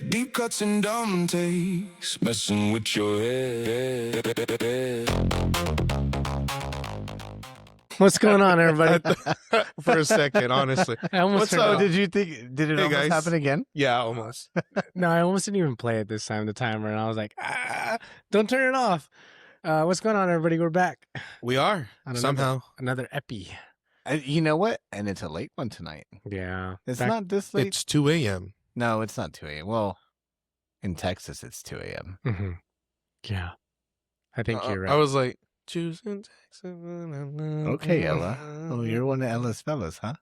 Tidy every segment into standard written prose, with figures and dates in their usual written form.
Deep cuts and dumb takes, messing with your head. What's going on, everybody? For a second, honestly. I almost What's turned up? off. Did you think? Did it Hey, almost guys. happen again? Yeah, almost. No, I almost didn't even play it this time, the timer, and I was like, don't turn it off. What's going on, everybody? We're back. We are On somehow. another epi. You know what? And it's a late one tonight. Yeah. It's Back- not this late. It's 2 a.m. No, it's not 2 a.m. Well, in Texas, it's 2 a.m. Mhm. Yeah. I think you're right. I was like, choosing Texas. Okay, Ella. Oh, you're one of Ella's fellas, huh?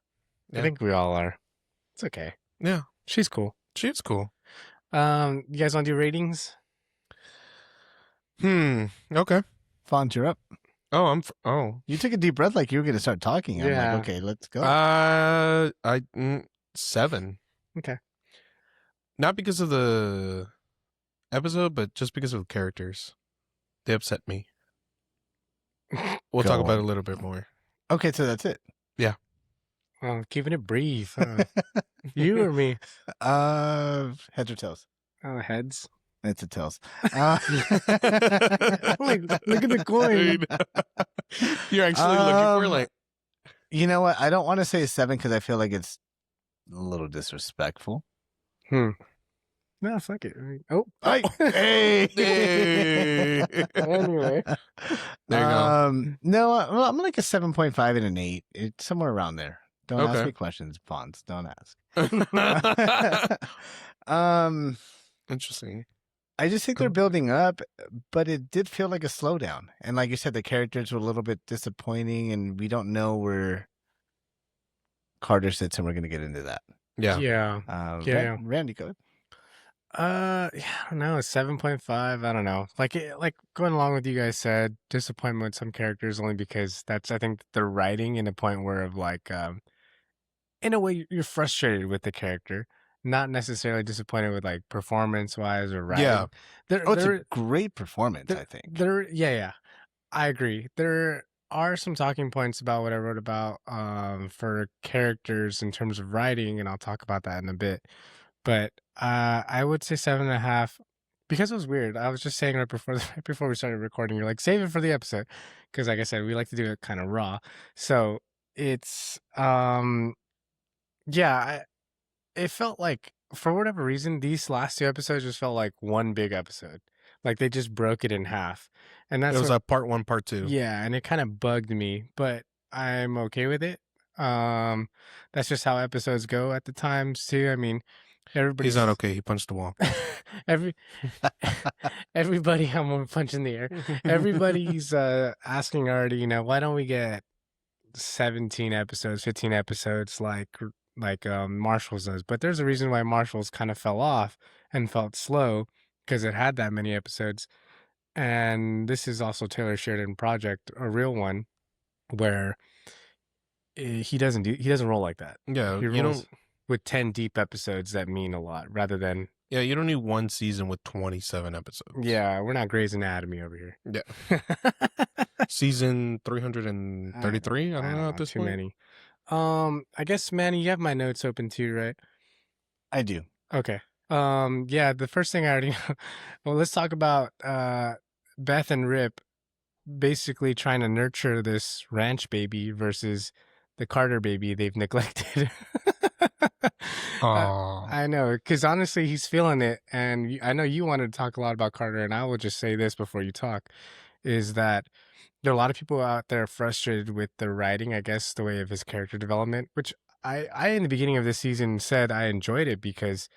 I think we all are. It's okay. Yeah, She's cool. she's cool. You guys want to do ratings? Okay. Font, you're up. Oh, You took a deep breath like you were going to start talking. I'm Yeah. like, okay, let's go. 7. Okay. Not because of the episode, but just because of the characters. They upset me. We'll Go talk about on. it a little bit more. Okay, so that's it. Well, keeping it brief. Huh? You or me? Heads or tails? Oh, heads. It's a tails. Like, look at the coin. You're actually looking for like. You know what? I don't want to say 7 because I feel like it's a little disrespectful. No, fuck it. Oh, Hey. Hey. Anyway. There you go. No, I'm like a 7.5 and an 8. It's somewhere around there. Don't ask Okay. me questions, Fonts. Don't ask. Interesting. I just think they're building up, but it did feel like a slowdown. And like you said, the characters were a little bit disappointing, and we don't know where Carter sits, and we're going to get into that. Yeah. Yeah. Yeah. Randy, go ahead. Yeah, I don't know, 7.5. I don't know. Like going along with you guys said, disappointment with some characters only because that's, I think, the writing in a point where of like, in a way, you're frustrated with the character, not necessarily disappointed with like performance wise or writing. Yeah. It's a great performance, I think. Yeah, I agree. There are some talking points about what I wrote about for characters in terms of writing, and I'll talk about that in a bit. But I would say 7.5 because it was weird. I was just saying right before we started recording, you're like, save it for the episode because, like I said, we like to do it kind of raw. So it's it felt like for whatever reason these last 2 episodes just felt like one big episode. Like they just broke it in half, and that's It was like part 1, part 2. yeah, and it kind of bugged me, but I'm okay with it. That's just how episodes go at the times too. I mean, everybody's He's not okay. He punched the wall. Everybody, I'm gonna punch in the air. Everybody's asking already, why don't we get 17 episodes, 15 episodes like Marshall's does? But there's a reason why Marshall's kind of fell off and felt slow because it had that many episodes. And this is also Taylor Sheridan project, a real one, where he doesn't roll like that. Yeah. He You rolls don't. with 10 deep episodes that mean a lot rather than Yeah. You don't need one season with 27 episodes. yeah, we're not Grey's Anatomy over here. Yeah. Season 333. I don't know at this too point. many. I guess Manny, you have my notes open too, right? I do. Okay. Yeah, the first thing I already know. Well, let's talk about Beth and Rip basically trying to nurture this ranch baby versus the Carter baby they've neglected. I know, because honestly, he's feeling it. And I know you wanted to talk a lot about Carter, and I will just say this before you talk, is that there are a lot of people out there frustrated with the writing, I guess, the way of his character development, which I in the beginning of this season said I enjoyed it because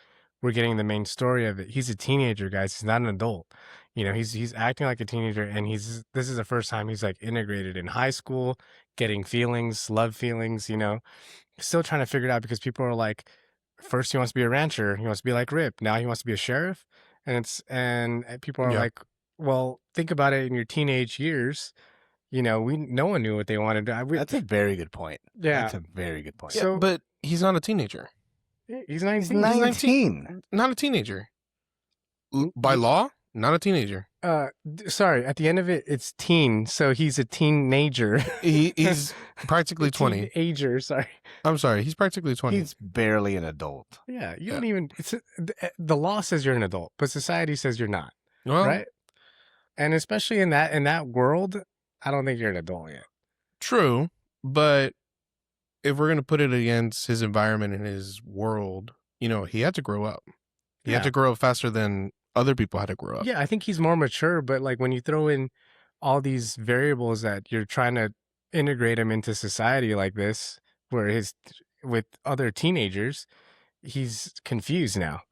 we're getting the main story of it. He's a teenager, guys. He's not an adult. He's acting like a teenager, and this is the first time he's like integrated in high school, getting feelings, love feelings, still trying to figure it out because people are like, first he wants to be a rancher, he wants to be like Rip, now he wants to be a sheriff, and people are like, well, think about it in your teenage years. No one knew what they wanted to do. That's a very good point. Yeah. That's a very good point. So- but he's not a teenager. He's 19. He's 19. Not a teenager. By law? not a teenager. Sorry, at the end of it, it's teen, so he's a teenager. He's practically 20. Teenager, sorry. I'm sorry, he's practically 20. He's barely an adult. Yeah, you don't even. The law says you're an adult, but society says you're not, well, right? And especially in that world, I don't think you're an adult yet. True, but if we're gonna put it against his environment and his world, he had to grow up. He had to grow up faster than other people had to grow up. Yeah, I think he's more mature, but like when you throw in all these variables that you're trying to integrate him into society like this, where with other teenagers, he's confused now.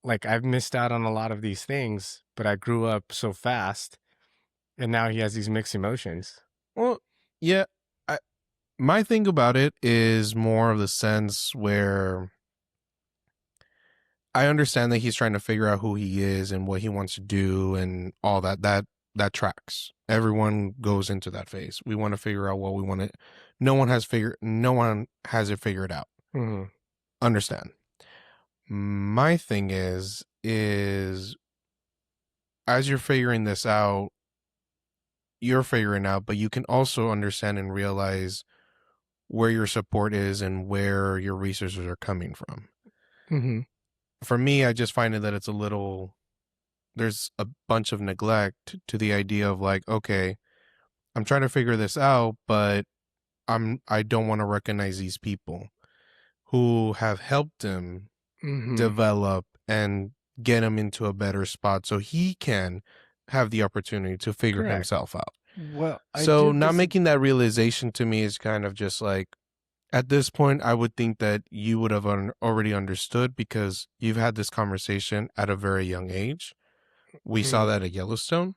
Like I've missed out on a lot of these things, but I grew up so fast, and now he has these mixed emotions. Well, yeah. My thing about it is more of the sense where I understand that he's trying to figure out who he is and what he wants to do and all that. That tracks. Everyone goes into that phase. We want to figure out what we want to. No one has it figured out. Mm-hmm. Understand. My thing is as you're figuring this out, you're figuring out, but you can also understand and realize where your support is and where your resources are coming from. Mm-hmm. For me, I just find it that there's a bunch of neglect to the idea of like, okay, I'm trying to figure this out, but I don't want to recognize these people who have helped him develop and get him into a better spot so he can have the opportunity to figure himself out. Well, so not making that realization to me is kind of just like, at this point, I would think that you would have already understood because you've had this conversation at a very young age. We saw that at Yellowstone.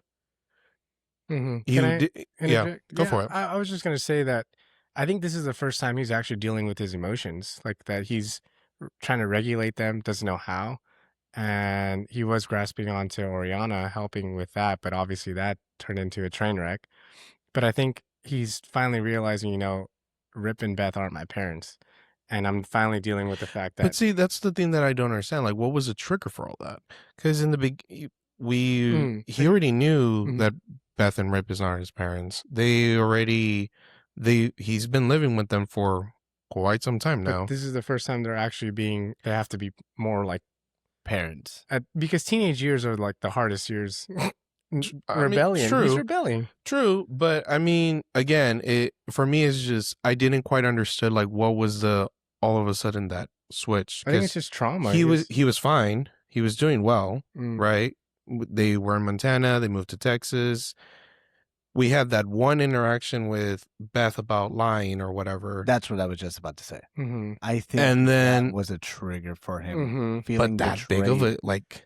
Mm-hmm. Yeah, go for it. I was just going to say that I think this is the first time he's actually dealing with his emotions, like that he's trying to regulate them, doesn't know how. And he was grasping onto Oriana, helping with that, but obviously that turned into a train wreck. But I think he's finally realizing, Rip and Beth aren't my parents. And I'm finally dealing with the fact that... But see, that's the thing that I don't understand. Like, what was the trigger for all that? Because in the he already knew that Beth and Rip is not his parents. He's been living with them for quite some time now. But this is the first time they have to be more like parents. Because teenage years are like the hardest years. Rebellion. True. He's rebelling. True, but I mean, again, for me, it's just I didn't quite understood like what was the all of a sudden that switch. I think it's just trauma. He was fine. He was doing well, right? They were in Montana. They moved to Texas. We had that one interaction with Beth about lying or whatever. That's what I was just about to say. Mm-hmm. I think that was a trigger for him. Feeling but that betrayed. big of it, like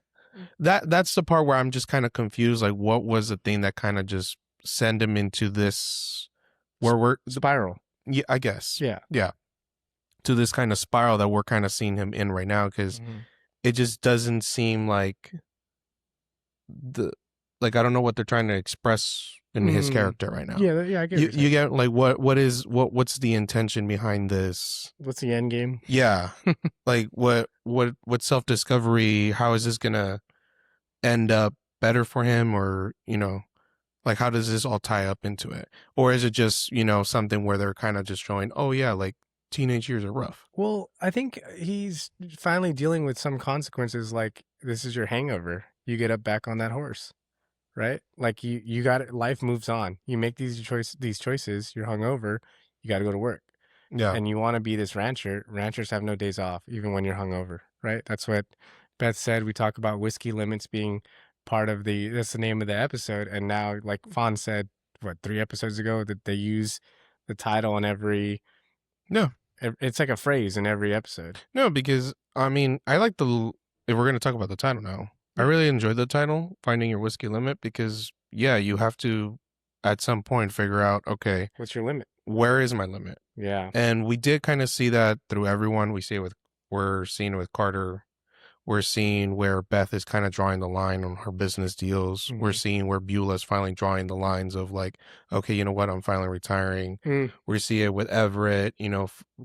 that's the part where I'm just kind of confused. Like, what was the thing that kind of just sent him into this where we're spiral? Yeah, I guess. Yeah. To this kind of spiral that we're kind of seeing him in right now, because it just doesn't seem like I don't know what they're trying to express in his character right now. Yeah, I get you get like what's the intention behind this? What's the end game? Yeah. Like what self-discovery, how is this gonna end up better for him, or like how does this all tie up into it? Or is it just, something where they're kind of just showing, oh yeah, like teenage years are rough? Well, I think he's finally dealing with some consequences, like this is your hangover. You get up back on that horse. Right? Like you got it. Life moves on. You make these choices. You're hungover. You got to go to work. Yeah. And you want to be this rancher. Ranchers have no days off, even when you're hungover. Right? That's what Beth said. We talk about whiskey limits being part of that's the name of the episode. And now, like Fawn said, 3 episodes ago, that they use the title in every. No. It's like a phrase in every episode. No, because I mean, I like if we're going to talk about the title now. I really enjoyed the title, Finding Your Whiskey Limit, because, yeah, you have to, at some point, figure out, okay, what's your limit? Where is my limit? Yeah. And we did kind of see that through everyone. We're seeing it with Carter. We're seeing where Beth is kind of drawing the line on her business deals. Mm-hmm. We're seeing where Beulah's finally drawing the lines of like, okay, you know what? I'm finally retiring. We see it with Everett,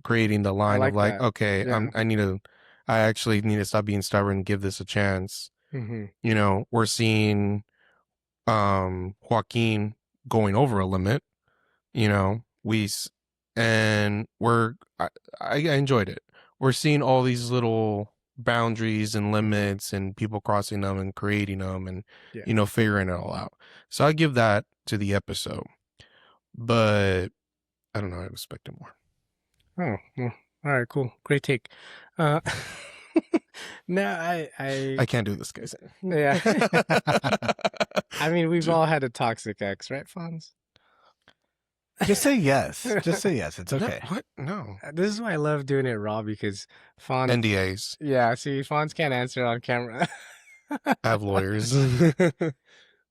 creating the line of like, okay, yeah. I actually need to stop being stubborn and give this a chance. Mm-hmm. You know, we're seeing Joaquin going over a limit. You know, and I enjoyed it. We're seeing all these little boundaries and limits and people crossing them and creating them and Yeah. figuring it all out. So I give that to the episode, but I don't know. I expected more. Oh, well, all right, cool. Great take. Uh, no, I can't do this, guys. yeah. I mean, we've all had a toxic ex, right, Fonz? Just say yes. Just say yes. It's okay. What? No. This is why I love doing it raw because Fonz. NDAs. Yeah, see, Fonz can't answer on camera. I have lawyers.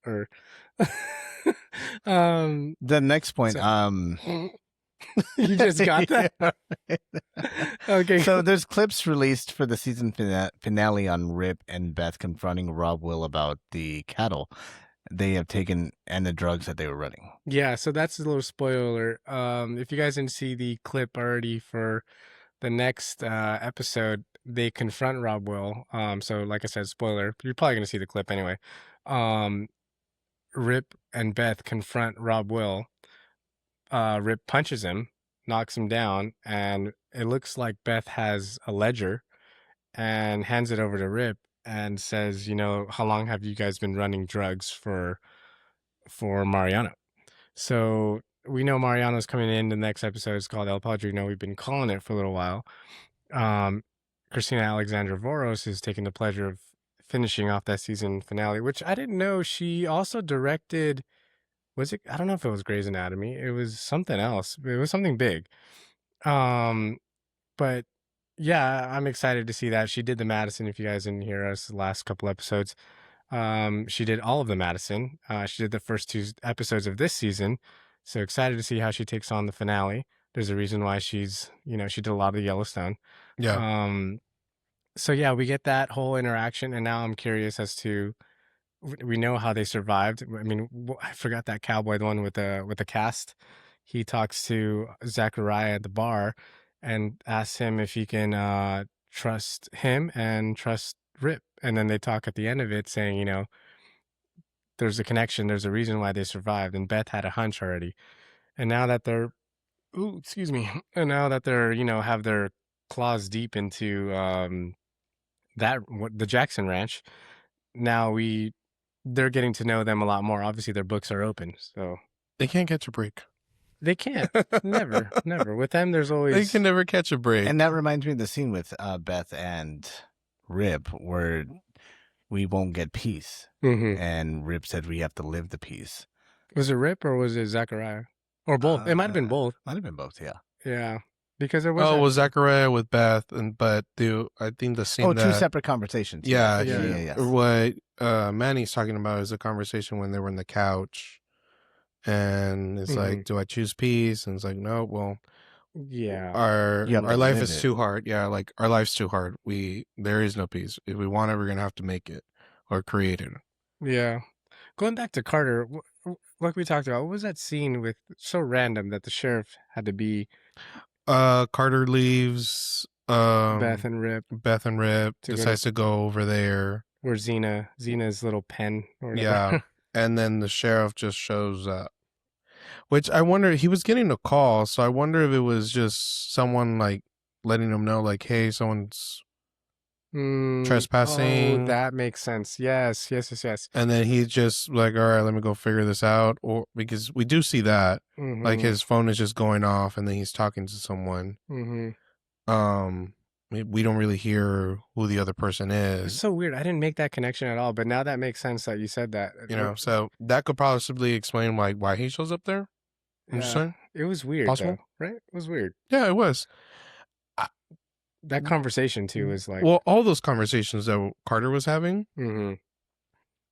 Or, The next point. you just got that? Okay. So there's clips released for the season finale on Rip and Beth confronting Rob Will about the cattle they have taken and the drugs that they were running. Yeah, so that's a little spoiler. If you guys didn't see the clip already for the next episode, they confront Rob Will. So like I said, spoiler. You're probably gonna see the clip anyway. Rip and Beth confront Rob Will. Rip punches him, knocks him down, and it looks like Beth has a ledger and hands it over to Rip and says, you know, how long have you guys been running drugs for Mariano? So we know Mariano's coming in. The next episode is called El Padrino. We've been calling it for a little while. Christina Alexandra Voros is taking the pleasure of finishing off that season finale, which I didn't know she also directed. Was it? I don't know if it was Grey's Anatomy. It was something else. It was something big. But yeah, I'm excited to see that. She did the Madison. If you guys didn't hear us the last couple episodes, she did all of the Madison. She did the first 2 episodes of this season. So excited to see how she takes on the finale. There's a reason why she's, you know, she did a lot of the Yellowstone. Yeah. So yeah, we get that whole interaction, and now I'm curious as to, we know how they survived. I mean, I forgot that cowboy, the one with the cast. He talks to Zachariah at the bar and asks him if he can trust him and trust Rip. And then they talk at the end of it saying, you know, there's a connection. There's a reason why they survived. And Beth had a hunch already. And now that they're, and now that they're, you know, have their claws deep into the Jackson Ranch, now they're getting to know them a lot more. Obviously, their books are open, so They can't catch a break. they can't. Never. With them, there's always. They can never catch a break. And that reminds me of the scene with Beth and Rip where we won't get peace. Mhm. And Rip said we have to live the peace. Was it Rip or was it Zachariah? Or both? It might have been both. Might have been both, yeah. Yeah, because there was. it was Zachariah with Beth, but I think the scene. 2 separate conversations. Yeah, yes. What Manny's talking about is a conversation when they were on the couch, and it's like, do I choose peace? And it's like, no. Well, yeah, our You have to life live is it. too hard. Yeah, like our life's too hard. There is no peace. If we want it, we're gonna have to make it or create it. yeah. Going back to Carter, like we talked about, what was that scene with so random that the sheriff had to be Carter leaves. Beth and Rip, Beth and Rip To go decides to go over there. where Zena's little pen or whatever. Yeah. And then the sheriff just shows up. Which I wonder, he was getting a call, so I wonder if it was just someone like letting him know, like, hey, someone's trespassing. Oh, that makes sense. Yes. And then he's just like, all right, let me go figure this out. Or because we do see that, like his phone is just going off, and then he's talking to someone. We don't really hear who the other person It's is. so weird. I didn't make that connection at all, but now that makes sense that you said that. You know, so that could possibly explain like why he shows up there. I'm just saying. It was weird, Possible? though, right? It was weird. Yeah, it was. That conversation too is like, Well, all those conversations that Carter was having,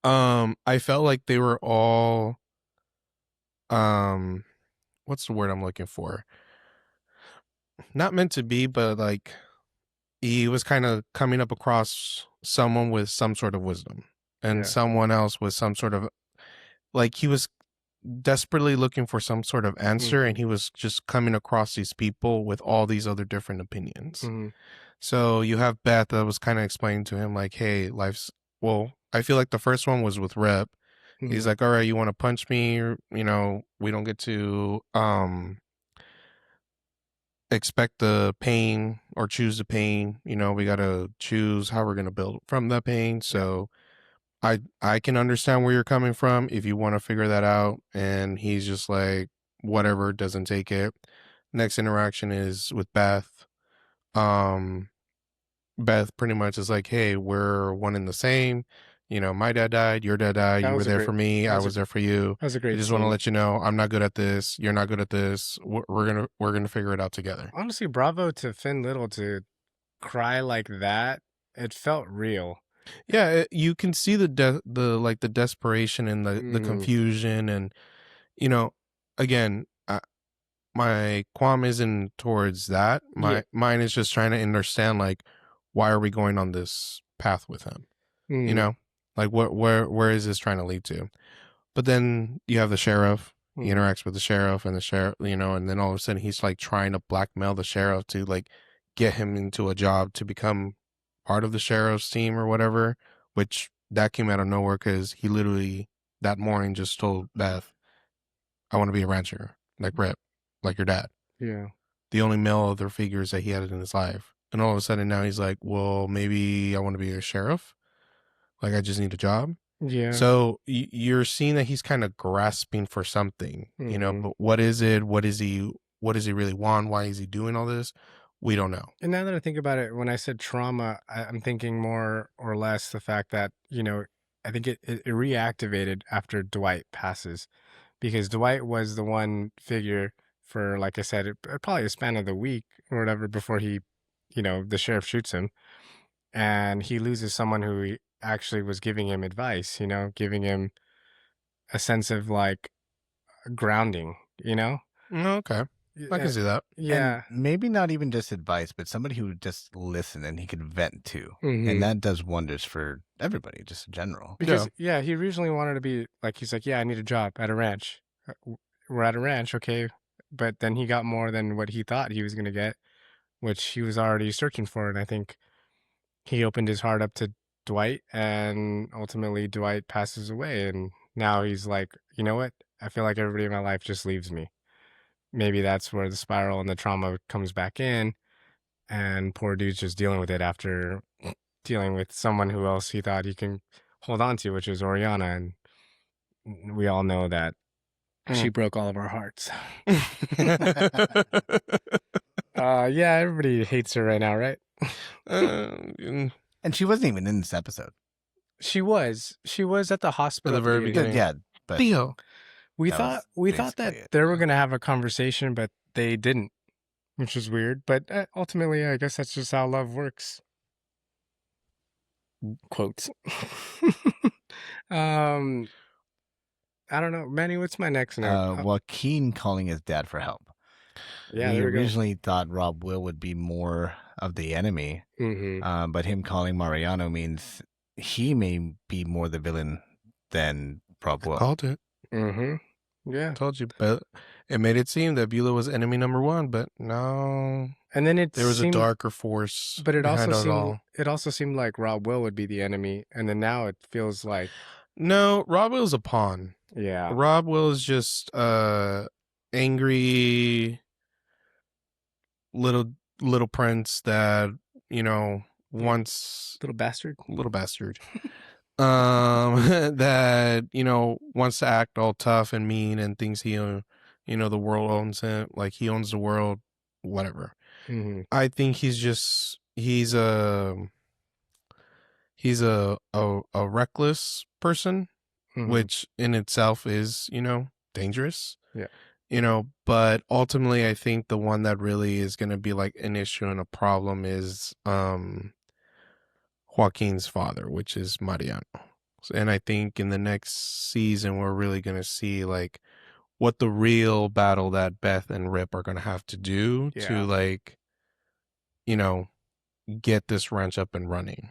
I felt like they were all, what's the word I'm looking for? Not meant to be, but like he was kind of coming up across someone with some sort of wisdom and Yeah. someone else with some sort of, like he was desperately looking for some sort of answer, and he was just coming across these people with all these other different opinions. So you have Beth that was kind of explaining to him like, hey, I feel like the first one was with Rip. He's Mhm. like, all right, you want to punch me? Or, we don't get to expect the pain or choose the pain. We got to choose how we're going to build from that pain. So I can understand where you're coming from if you want to figure that out. And he's just like, whatever, doesn't take it. Next interaction is with Beth. Beth pretty much is like, hey, we're one and the same. My dad died, your dad died, That you were was a there great. for me, That I was a. was there for you. That was a I great just want to scene. let you know I'm not good at this, you're not good at this. We're gonna figure it out together. Honestly, bravo to Finn Little to cry like that. It felt real. Yeah, you can see the desperation and the Mhm. confusion, and again, my qualm isn't towards that. Yeah. Mine is just trying to understand, like, why are we going on this path with him? You Mhm. know, like where is this trying to lead to? But then you have the sheriff. He Mhm. interacts with the sheriff, and the sheriff, and then all of a sudden he's like trying to blackmail the sheriff to like get him into a job to become part of the sheriff's team or whatever. Which that came out of nowhere because he literally that morning just told Beth, "I want to be a rancher, like Rip, like your dad." Yeah. The only male other figures that he had in his life, and all of a sudden now he's like, "Well, maybe I want to be a sheriff. Like I just need a job." Yeah. So you're seeing that he's kind of grasping for something, Mhm. but what is it? What is he? What does he really want? Why is he doing all this? We don't know. And now that I think about it, when I said trauma, I'm thinking more or less the fact that, I think it reactivated after Dwight passes, because Dwight was the one figure for, like I said, probably a span of the week or whatever before the sheriff shoots him, and he loses someone who he actually was giving him advice, giving him a sense of like grounding, you know? Okay, I can Uh, see that. And yeah. maybe not even just advice, but somebody who would just listen and he could vent to. And Hmm. that does wonders for everybody, just in general. Because, Yeah. yeah, he originally wanted to be like, he's like, yeah, I need a job at a ranch. We're at a ranch, okay. But then he got more than what he thought he was going to get, which he was already searching for. And I think he opened his heart up to Dwight, and ultimately Dwight passes away. And now he's like, you know what? I feel like everybody in my life just leaves me. Maybe that's where the spiral and the trauma comes back in. And poor dude's just dealing with it after dealing with someone who else he thought he can hold on to, which is Oriana. And we all know that she broke all of our hearts. Yeah, everybody hates her right now, right? In And she wasn't even in this episode. She was at the hospital the at the very beginning. beginning. Yeah, but Theo. We that thought was that basically it. they were gonna have a conversation, but they didn't, which is weird. But ultimately, I guess that's just how love works. Quotes. um, I don't know, Manny. What's my next note? Joaquin calling his dad for help. Yeah, We there we go. originally thought Rob Will would be more of the enemy, Mm-hmm. but him calling Mariano means he may be more the villain than Rob Will. Called it. Mm-hmm. Yeah. Told you, but it made it seem that Beulah was enemy number one, but no, And then there was a seemed, darker force but it behind also it all. seemed like Rob Will would be the enemy, and then now it feels like, No, Rob Will's a pawn. yeah, Rob Will is just angry little prince that wants little bastard. little bastard that wants to act all tough and mean and thinks the world owns him, like he owns the world, whatever. Mm-hmm. I think he's a reckless person, Mm-hmm. which in itself is dangerous. Yeah. But ultimately I think the one that really is going to be like an issue and a problem is Joaquin's father, which is Mariano. And I think in the next season we're really going to see like what the real battle that Beth and Rip are going to have to do to Yeah. like get this ranch up and running,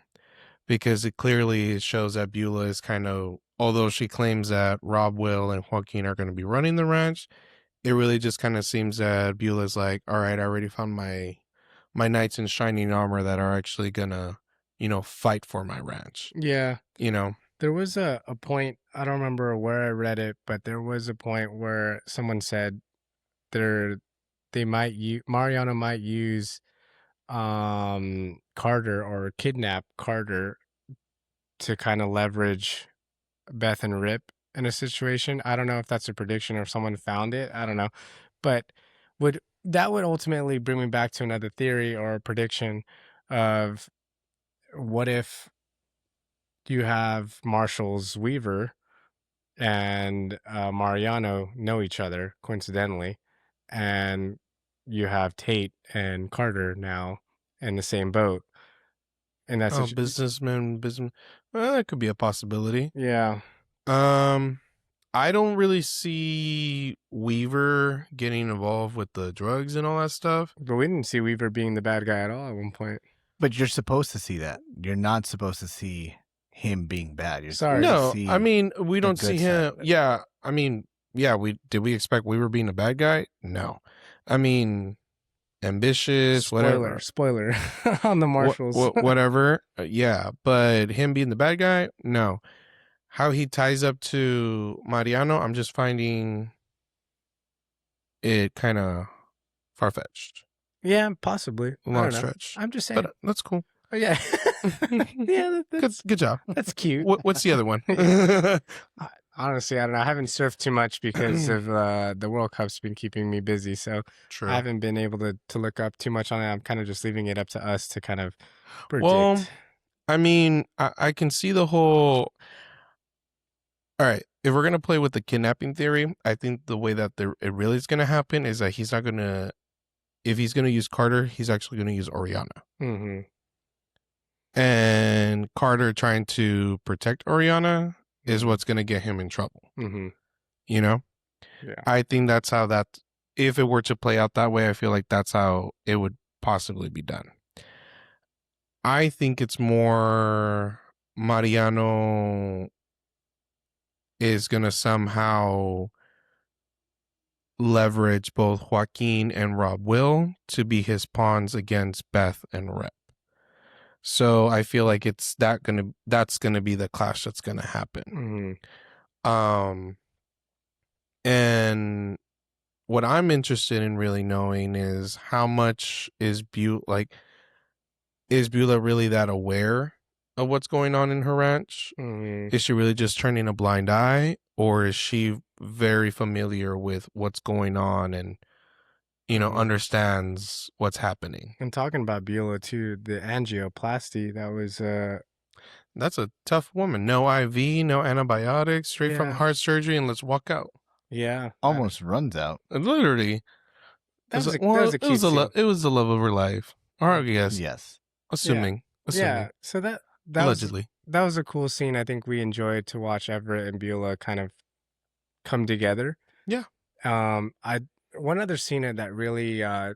because it clearly shows that Beulah is kind of, although she claims that Rob Will and Joaquin are going to be running the ranch, it really just kind of seems that Beulah's like, all right, I already found my knights in shining armor that are actually gonna fight for my ranch. Yeah. There was a point, I don't remember where I read it, but there was a point where someone said Mariano might use Carter or kidnap Carter to kind of leverage Beth and Rip in a situation. I don't know if that's a prediction or if someone found it. I don't know. But would ultimately bring me back to another theory or a prediction of what if you have Marshall's Weaver and Mariano know each other coincidentally, and you have Tate and Carter now in the same boat. And that's Oh, businessman. Well, that could be a possibility. yeah. I don't really see Weaver getting involved with the drugs and all that stuff. But we didn't see Weaver being the bad guy at all at one point. But you're supposed to see that. You're not supposed to see him being bad. You're Sorry. supposed to No, see I mean we don't good see side him. of it. Yeah, I mean, yeah. We expect Weaver being a bad guy? No, I mean ambitious, whatever. Spoiler on the Marshalls. Whatever. Yeah, but him being the bad guy? No. How he ties up to Mariano, I'm just finding it kind of far-fetched. Yeah, possibly. I Long don't know. stretch. I'm just saying. But that's cool. Oh, yeah. Yeah, Good job. that's cute. What's the other one? Honestly, I don't know. I haven't surfed too much because of the World Cup's been keeping me busy. So True. I haven't been able to look up too much on it. I'm kind of just leaving it up to us to kind of predict. Well, I mean, I can see the whole... All right, if we're going to play with the kidnapping theory, I think the way that it really is going to happen is that he's not going to... If he's going to use Carter, he's actually going to use Oriana. Mm-hmm. And Carter trying to protect Oriana is what's going to get him in trouble. Mm-hmm. You know? Yeah. I think that's how that... If it were to play out that way, I feel like that's how it would possibly be done. I think it's more Mariano is going to somehow leverage both Joaquin and Rob Will to be his pawns against Beth and Rip. So I feel like that's going to be the clash that's going to happen. Mm-hmm. And what I'm interested in really knowing is how much is Beulah really that aware of what's going on in her ranch? Mm-hmm. Is she really just turning a blind eye, or is she very familiar with what's going on and, understands what's happening? And talking about Beulah too, the angioplasty, that was That's a tough woman. No IV, no antibiotics, straight from Yeah. heart surgery, and let's walk out. yeah. almost runs out. Literally. That was a Well, cute it was the love of her life. Or I guess, Yes. assuming. Yeah. So that Allegedly. that was a cool scene. I think we enjoyed to watch Everett and Beulah kind of come together. Yeah. One other scene that really I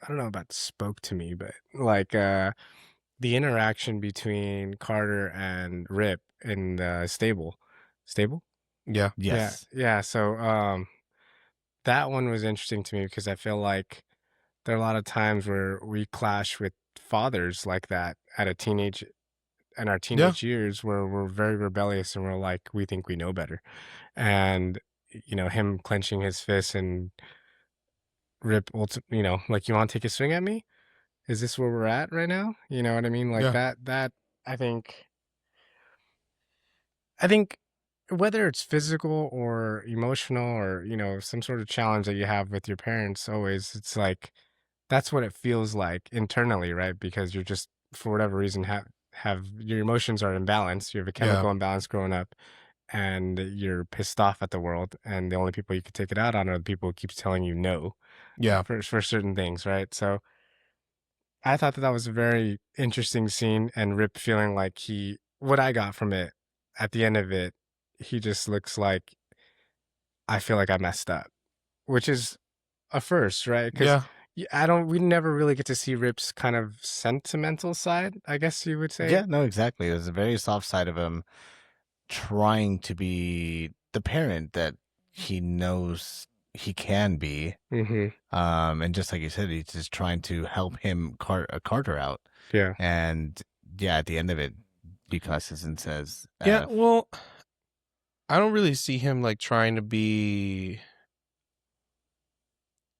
don't know about spoke to me, but like the interaction between Carter and Rip in the stable. Yeah. Yes. Yeah. So that one was interesting to me because I feel like there are a lot of times where we clash with fathers like that in our teenage years where we're very rebellious and we're like, we think we know better. And, him clenching his fist and Rip, like, you want to take a swing at me? Is this where we're at right now? You know what I mean? Like Yeah. that, I think whether it's physical or emotional or, some sort of challenge that you have with your parents, always, it's like, that's what it feels like internally, right? Because you're just, for whatever reason, have your emotions are imbalanced. You have a chemical imbalance growing up and you're pissed off at the world. And the only people you can take it out on are the people who keep telling you no Yeah. for certain things, right? So I thought that was a very interesting scene, and Rip feeling like what I got from it at the end of it, he just looks like, I feel like I messed up, which is a first, right? 'Cause we never really get to see Rip's kind of sentimental side, I guess you would say. Yeah, no, exactly. It was a very soft side of him trying to be the parent that he knows he can be. Mm-hmm. And just like you said, he's just trying to help him Carter out. Yeah. And yeah, at the end of it, he cusses and says, Yeah, F. well, I don't really see him like trying to be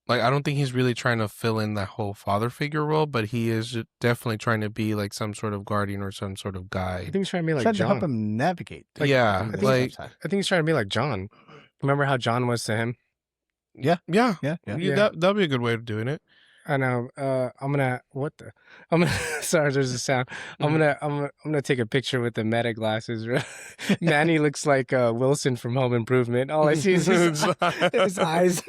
like, I don't think he's really trying to fill in that whole father figure role, but he is definitely trying to be like some sort of guardian or some sort of I guide. think he's trying to be like trying to help John. him navigate. Yeah, some of this like- stuff. I think he's trying to be like John. Remember how John was to him? Yeah, Yeah. that'd be a good way of doing it. I know. I'm gonna sorry, there's a sound. I'm gonna take a picture with the meta glasses. Manny looks like Wilson from Home Improvement. All I see is his eyes.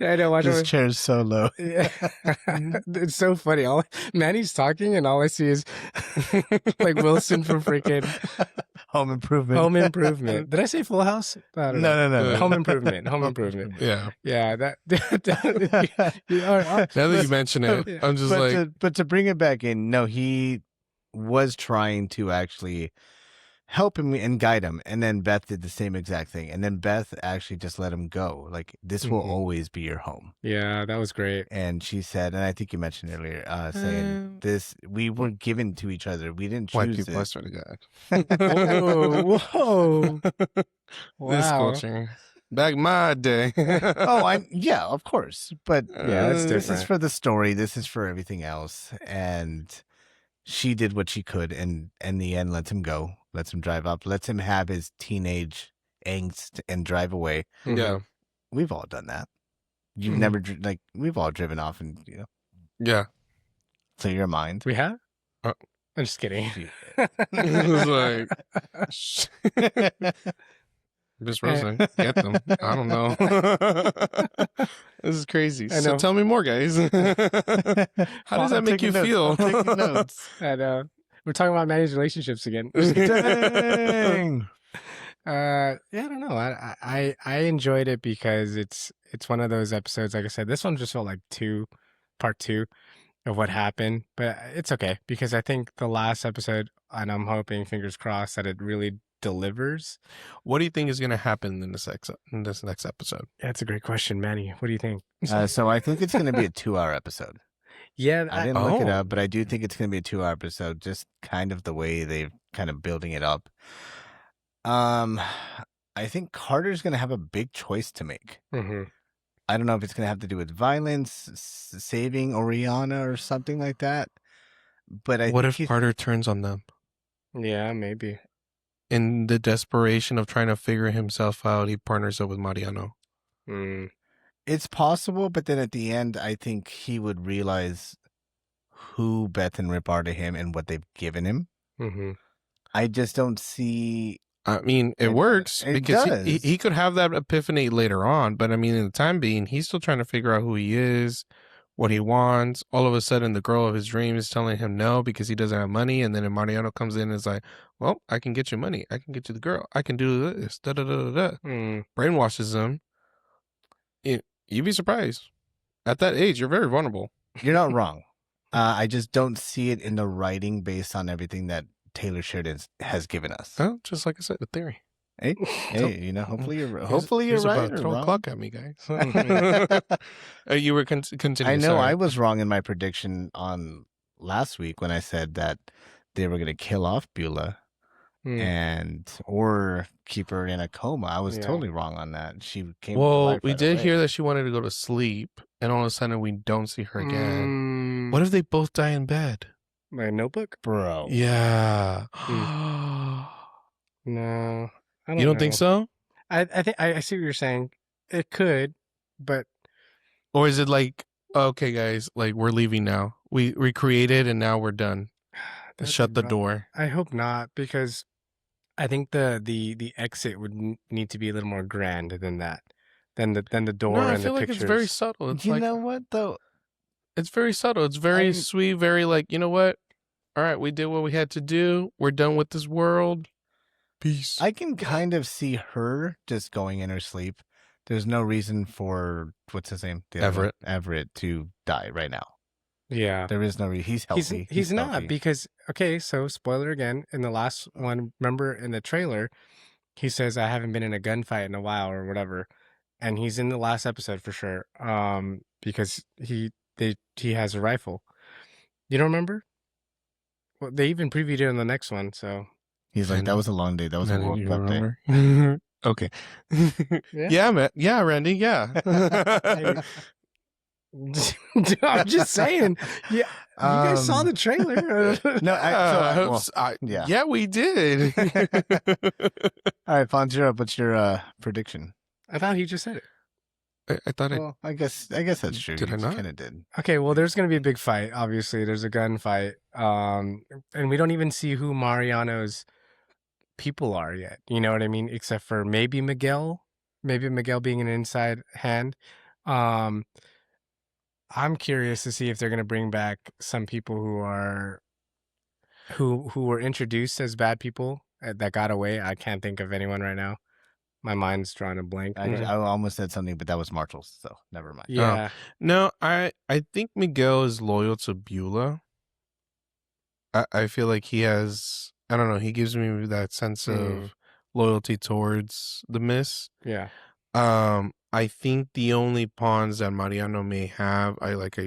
I know. Watch This him. chair's so low. Yeah. It's so funny. Manny's talking, and all I see is like Wilson from freaking Home Improvement. Home Improvement. Did I say Full House? I don't know. No. Home Improvement. Home Improvement. Yeah. Yeah. That. Now that you mention it, Yeah. I'm just but to bring it back in, no, he was trying to actually help him and guide him, and then Beth did the same exact thing, and then Beth actually just let him go. Like, this will Mhm. always be your home. Yeah, that was great. And she said, and I think you mentioned earlier, saying this, we weren't given to each other. We didn't white choose people, I this. swear to God. Whoa. This Wow. culture. Back my day. Yeah, of course. But Yeah, that's this is different. for the story. This is for everything else. And she did what she could, and in the end, lets him go, lets him drive up, lets him have his teenage angst and drive away. Yeah. We've all done that. You've Mhm. never we've all driven off and Yeah. clear your mind. We have? Uh, I'm just kidding. It was like, Miss Rosa, get them. I don't know. This is crazy. I So know. tell me more, guys. How does that make you feel? I'm taking notes. And we're talking about managed relationships again. Dang. Yeah, I don't know. I enjoyed it because it's one of those episodes. Like I said, this one just felt like part two of what happened, but it's okay because I think the last episode, and I'm hoping, fingers crossed, that it really delivers. What do you think is going to happen in this next episode? That's a great question, Manny. What do you think? So I think it's going to be a 2-hour episode. Yeah, I didn't look it Oh. up, but I do think it's going to be a 2-hour episode. Just kind of the way they've kind of building it up. I think Carter's going to have a big choice to make. hmm I don't know if it's going to have to do with violence, saving Oriana, or something like that. But What if Carter turns on them? Yeah, maybe. In the desperation of trying to figure himself out, he partners up with Mariano. Mm. it's possible, but then at the end, I think he would realize who Beth and Rip are to him and what they've given him. hmm I just don't see. I mean, it It- works it because does. he could have that epiphany later on. But I mean, in the time being, he's still trying to figure out who he is, what he wants. All of a sudden, the girl of his dreams is telling him no because he doesn't have money. And then Mariano comes in and is like, well, I can get you money. I can get you the girl. I can do this. Da da da da da. Mm. Brainwashes him. You'd be surprised. At that age, you're very vulnerable. You're not wrong. I just don't see it in the writing based on everything that Taylor Sheridan has given us. Well, just like I said, the theory. Hey, hopefully you're He's right about to or throw a wrong. clock at me, guys. You were continuing. I know sorry. I was wrong in my prediction on last week when I said that they were going to kill off Beulah Mm. or keep her in a coma. I was Yeah. totally wrong on that. She came. to Well, life we right did away. hear that she wanted to go to sleep, and all of a sudden we don't see her again. Mm. What if they both die in bed? My notebook? bro. Yeah. No, I don't You don't know. think so? I think I see what you're saying. It could, but Or is it like, okay, guys, like we're leaving now. We recreated and now we're done. that's Shut the rough. door. I hope not, because I think the exit would need to be a little more grand than that, than the door No, I and feel the like pictures. it's very subtle. It's You like know what though? it's very subtle. It's very I'm- sweet, very like, you know what? All right, we did what we had to do. We're done with this world. Peace. I can kind of see her just going in her sleep. There's no reason for what's his name, The other one, Everett, to die right now. Yeah, There is no reason. He's healthy. he's not healthy. because okay. So spoiler again. In the last one, remember in the trailer, he says I haven't been in a gunfight in a while or whatever, and he's in the last episode for sure. Because he has a rifle. You don't remember? Well, they even previewed it in the next one, so He's like, And that was a long day. That was a then World you Cup day. remember? Okay. Yeah. Yeah, man. Yeah, Randy. Yeah. I'm just saying. Yeah, you guys saw the trailer. No, Yeah, yeah. we did. All right, Fonz, you're up. What's your prediction? I thought he just said it. I thought Well, I guess that's true. Did I not? Kind of did. Okay, well, there's gonna be a big fight. Obviously, there's a gunfight. And we don't even see who Mariano's people are yet. You know what I mean? Except for maybe Miguel being an inside hand. I'm curious to see if they're gonna bring back some people who were introduced as bad people that got away. I can't think of anyone right now. My mind's drawing a blank. I almost said something, but that was Marshall's, so never mind. Yeah. No, I think Miguel is loyal to Beulah. I feel like he has, I don't know, he gives me that sense of loyalty towards the Miss. Yeah. I think the only pawns that Mariano may have, like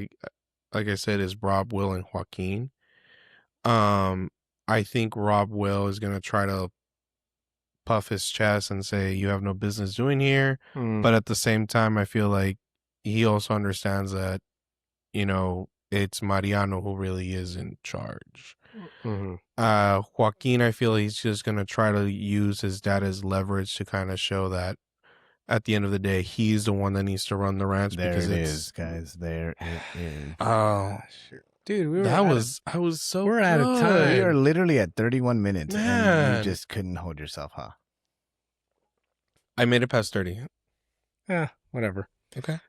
I said, is Rob, Will, and Joaquin. I think Rob Will is gonna try to puff his chest and say you have no business doing here, but at the same time, I feel like he also understands that, you know, it's Mariano who really is in charge. Joaquin, I feel he's just gonna try to use his dad as leverage to kind of show that at the end of the day, he's the one that needs to run the ranch. There because it is, guys. There it is. Oh, dude, I was so. We're out of time. We are literally at 31 minutes, and Man. you just couldn't hold yourself, huh? I made it past 30. Yeah, whatever. Okay.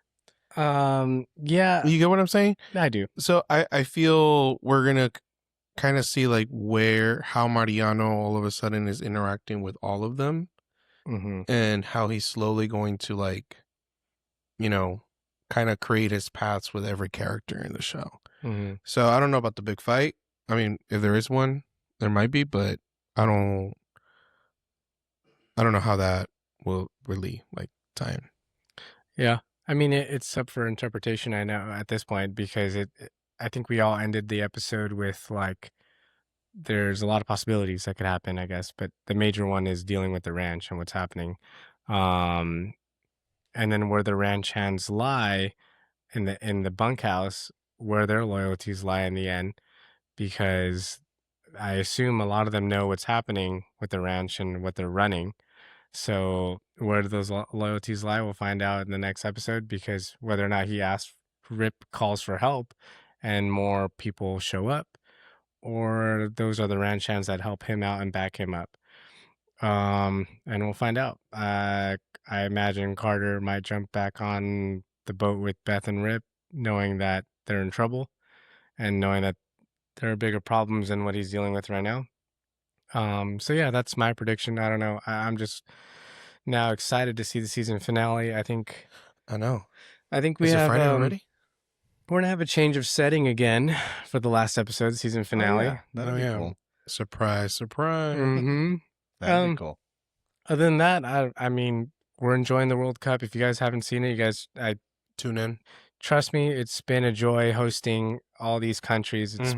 Yeah, You get what I'm saying? I do. So I feel we're gonna kind of see like how Mariano all of a sudden is interacting with all of them, and how he's slowly going to, like, you know, kind of create his paths with every character in the show. So I don't know about the big fight. I mean, if there is one, there might be, but I don't know how that will really like tie in. Yeah, I mean it's up for interpretation. I know at this point because I think we all ended the episode with like there's a lot of possibilities that could happen, I guess, but the major one is dealing with the ranch and what's happening, and then where the ranch hands lie in the bunkhouse, where their loyalties lie in the end, because I assume a lot of them know what's happening with the ranch and what they're running. So where do those loyalties lie? We'll find out in the next episode, because whether or not Rip calls for help and more people show up, or those are the ranch hands that help him out and back him up. And we'll find out. I imagine Carter might jump back on the boat with Beth and Rip, knowing that they're in trouble and knowing that there are bigger problems than what he's dealing with right now. So yeah, that's my prediction. I don't know. I'm just now excited to see the season finale. I think I know. we Is it have Friday already? we're gonna have a change of setting again for the last episode, season finale. That'd be cool. Surprise. That'd be cool. Other than that, I mean, we're enjoying the World Cup. If you guys haven't seen it, you guys, Tune in. trust me, it's been a joy hosting all these countries. It's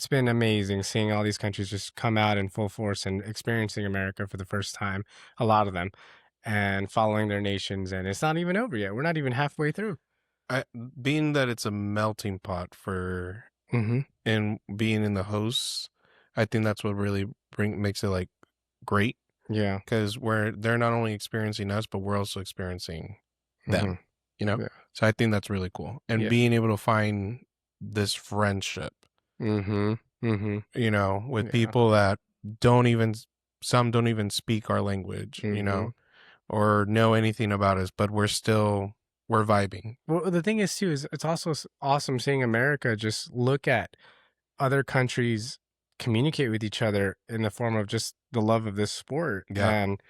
been amazing seeing all these countries just come out in full force and experiencing America for the first time, a lot of them, and following their nations. And it's not even over yet. We're not even halfway through. Being that it's a melting pot for and being in the hosts, I think that's what really makes it like great. Yeah, because they're not only experiencing us, but we're also experiencing them. You know, Yeah. so I think that's really cool, and being able to find this friendship. You know, with people that some don't even speak our language, you know, or know anything about us, but we're vibing. Well, the thing is too, is it's also awesome seeing America just look at other countries communicate with each other in the form of just the love of this sport. Yeah. And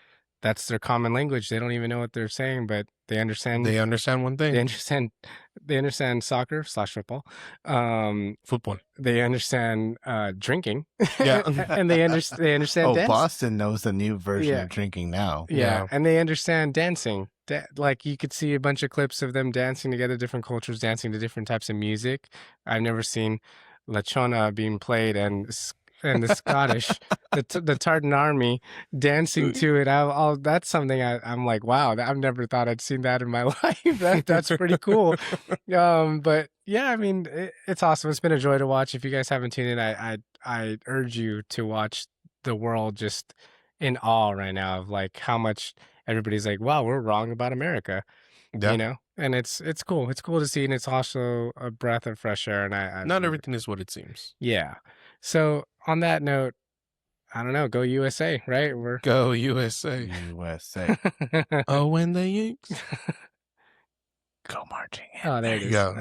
that's their common language. They don't even know what they're saying, but they understand. They understand one thing. They understand soccer/football. Football. They understand drinking. Yeah. And they understand dance. Boston knows the new version of drinking now. Yeah. And they understand dancing. Like you could see a bunch of clips of them dancing together, different cultures dancing to different types of music. I've never seen Lachona being played and the Scottish, the Tartan Army dancing to it. That's something I'm like, wow, I've never thought I'd seen that in my life. That's pretty cool. But yeah, I mean, it's awesome. It's been a joy to watch. If you guys haven't tuned in, I urge you to watch the world just in awe right now of like how much everybody's like, wow, we're wrong about America. Yeah. You know, and it's cool. It's cool to see, and it's also a breath of fresh air. And I Not everything is what it seems. yeah. So on that note, I don't know. Go USA, right? We're Go USA. USA. Oh, when the Yanks. Go marching in. Oh, there it is. Go.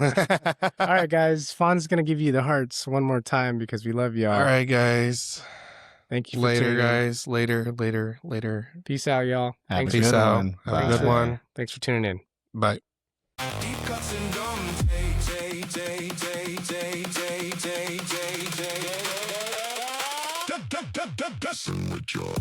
All right, guys. Fawn's gonna give you the hearts one more time because we love y'all. All right, guys. Thank you. For Later, tuning in. guys. Later. Peace out, y'all. Have a Thanks Peace good out. one. Have a Bye. good one. Thanks for tuning in. Bye. Cuts and dumb. Messing with your